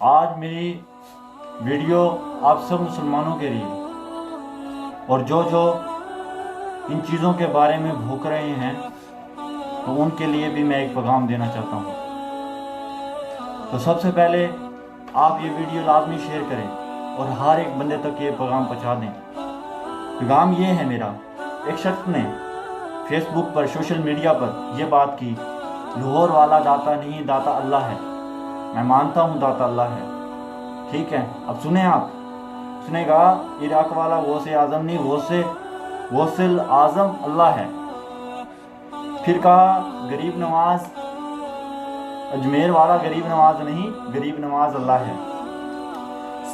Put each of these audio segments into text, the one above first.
آج میری ویڈیو آپ سب مسلمانوں کے لیے اور جو ان چیزوں کے بارے میں بھوک رہے ہیں تو ان کے لیے بھی میں ایک پیغام دینا چاہتا ہوں۔ تو سب سے پہلے آپ یہ ویڈیو لازمی شیئر کریں اور ہر ایک بندے تک یہ پیغام پہنچا دیں۔ پیغام یہ ہے میرا، ایک شخص نے فیس بک پر سوشل میڈیا پر یہ بات کی، لاہور والا داتا نہیں داتا اللہ ہے۔ میں مانتا ہوں داتا اللہ ہے، ٹھیک ہے، اب سنیں آپ۔ اس نے کہا عراق والا غوث اعظم نہیں، غوث اعظم اللہ ہے۔ پھر کہا غریب نواز، اجمیر والا غریب نواز نہیں، غریب نواز اللہ ہے۔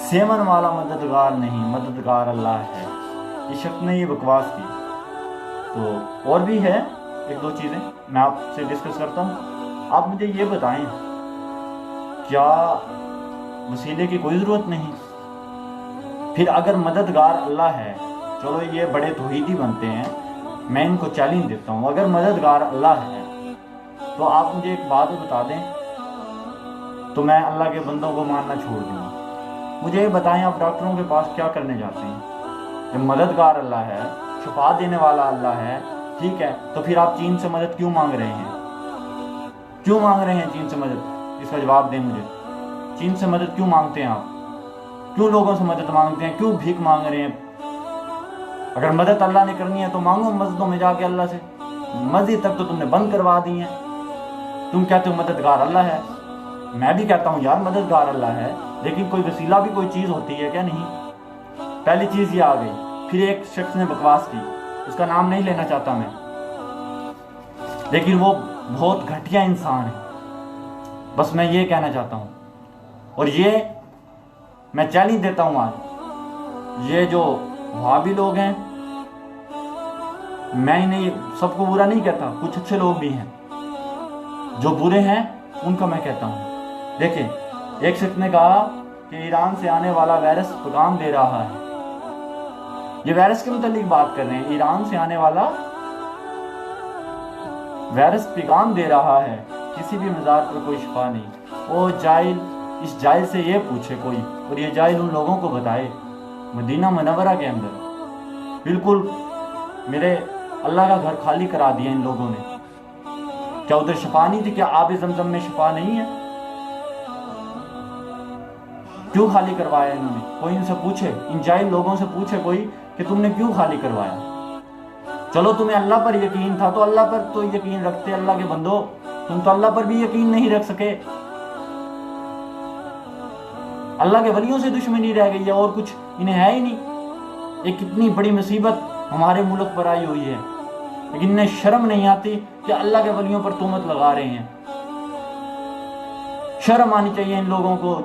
سیمن والا مددگار نہیں، مددگار اللہ ہے۔ اس شخص نے یہ بکواس کی۔ تو اور بھی ہے ایک دو چیزیں میں آپ سے ڈسکس کرتا ہوں۔ آپ مجھے یہ بتائیں، کیا وسیلے کی کوئی ضرورت نہیں؟ پھر اگر مددگار اللہ ہے، چلو یہ بڑے توحیدی بنتے ہیں، میں ان کو چیلنج دیتا ہوں، اگر مددگار اللہ ہے تو آپ مجھے ایک بات بتا دیں تو میں اللہ کے بندوں کو ماننا چھوڑ دوں گا۔ مجھے یہ بتائیں، آپ ڈاکٹروں کے پاس کیا کرنے جاتے ہیں؟ جب مددگار اللہ ہے، شفا دینے والا اللہ ہے، ٹھیک ہے، تو پھر آپ چین سے مدد کیوں مانگ رہے ہیں؟ کیوں مانگ رہے ہیں چین سے مدد؟ اس کا جواب دیں مجھے۔ چین سے مدد کیوں مانگتے ہیں آپ؟ کیوں لوگوں سے مدد مانگتے ہیں؟ کیوں بھیک مانگ رہے ہیں؟ اگر مدد اللہ نے کرنی ہے تو مانگو مسجدوں میں جا کے اللہ سے۔ مسجد تک تو تم نے بند کروا دی ہیں۔ تم کہتے ہو مددگار اللہ ہے، میں بھی کہتا ہوں یار مددگار اللہ ہے، لیکن کوئی وسیلہ بھی کوئی چیز ہوتی ہے کیا؟ نہیں۔ پہلی چیز یہ آ گئی۔ پھر ایک شخص نے بکواس کی، اس کا نام نہیں لینا چاہتا میں، لیکن وہ بہت گھٹیا انسان ہے، بس میں یہ کہنا چاہتا ہوں، اور یہ میں چیلنج دیتا ہوں آج، یہ جو وہابی لوگ ہیں، میں انہیں سب کو برا نہیں کہتا، کچھ اچھے لوگ بھی ہیں، جو برے ہیں ان کا میں کہتا ہوں۔ دیکھیں، ایک شخص نے کہا کہ ایران سے آنے والا وائرس پیغام دے رہا ہے۔ یہ وائرس کے متعلق بات کر رہے ہیں، ایران سے آنے والا وائرس پیغام دے رہا ہے، کسی بھی مزار پر کوئی شفا نہیں۔ او جاہل، اس جاہل سے یہ پوچھے کوئی، اور یہ جاہل ان لوگوں کو بتائے مدینہ منورہ کے اندر بالکل میرے اللہ کا گھر خالی کرا دیا ان لوگوں نے۔ کیا ادھر شفا نہیں تھی؟ کیا آب زمزم میں شفا نہیں ہے؟ کیوں خالی کروایا انہوں نے؟ کوئی ان سے پوچھے، ان جاہل لوگوں سے پوچھے کوئی کہ تم نے کیوں خالی کروایا؟ چلو تمہیں اللہ پر یقین تھا تو اللہ پر تو یقین رکھتے، اللہ کے بندو، تم تو اللہ پر بھی یقین نہیں رکھ سکے۔ اللہ کے ولیوں سے دشمنی رہ گئی ہے، اور کچھ انہیں ہے ہی نہیں۔ ایک کتنی بڑی مصیبت ہمارے ملک پر آئی ہوئی ہے، لیکن انہیں شرم نہیں آتی کہ اللہ کے ولیوں پر تہمت لگا رہے ہیں۔ شرم آنی چاہیے ان لوگوں کو۔